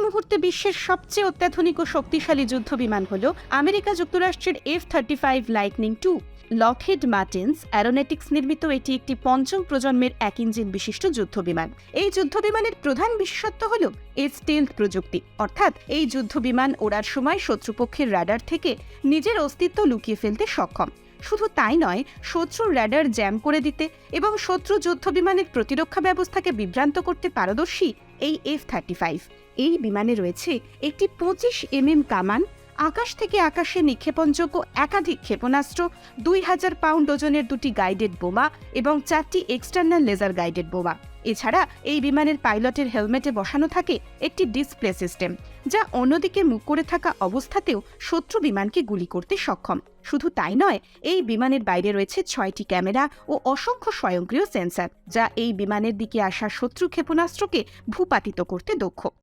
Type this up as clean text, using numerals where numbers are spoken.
মুহূর্তে বিশ্বের সবচেয়ে অত্যাধুনিক ও শক্তিশালী যুদ্ধবিমান হল আমেরিকা যুক্তরাষ্ট্রের F-35 lightning 2। Lockheed Martin's Aeronautics নির্মিত এটি একটি পঞ্চম প্রজন্মের এক ইঞ্জিন বিশিষ্ট যুদ্ধবিমান। এই যুদ্ধবিমানের প্রধান বিশেষত্ব হল এর স্টেলথ প্রযুক্তি, অর্থাৎ এই যুদ্ধবিমান ওড়ার সময় শত্রুপক্ষের রাডার থেকে নিজের অস্তিত্ব লুকিয়ে ফেলতে সক্ষম। শুধু তাই নয়, শত্রুর রাডার জ্যাম করে দিতে এবং শত্রু যুদ্ধবিমানের প্রতিরক্ষা ব্যবস্থাকে বিভ্রান্ত করতে পারদর্শী এই F-35। এই বিমানে রয়েছে একটি 25 কামান, আকাশ থেকে আকাশে নিক্ষেপণযোগ্য একাধিক ক্ষেপণাস্ত্র, 2000 পাউন্ড ওজনের 2টি গাইডেড বোমা এবং 4টি এক্সটার্নাল লেজার গাইডেড বোমা। এছাড়া এই বিমানের পাইলটের হেলমেটে বসানো থাকে একটি ডিসপ্লে সিস্টেম, যা অন্যদিকে মুখ করে থাকা অবস্থাতেও শত্রু বিমানকে গুলি করতে সক্ষম। শুধু তাই নয়, এই বিমানের বাইরে রয়েছে 6টি ক্যামেরা ও অসংখ্য স্বয়ংক্রিয় সেন্সর, যা এই বিমানের দিকে আসা শত্রু ক্ষেপণাস্ত্রকে ভূপাতিত করতে দক্ষ।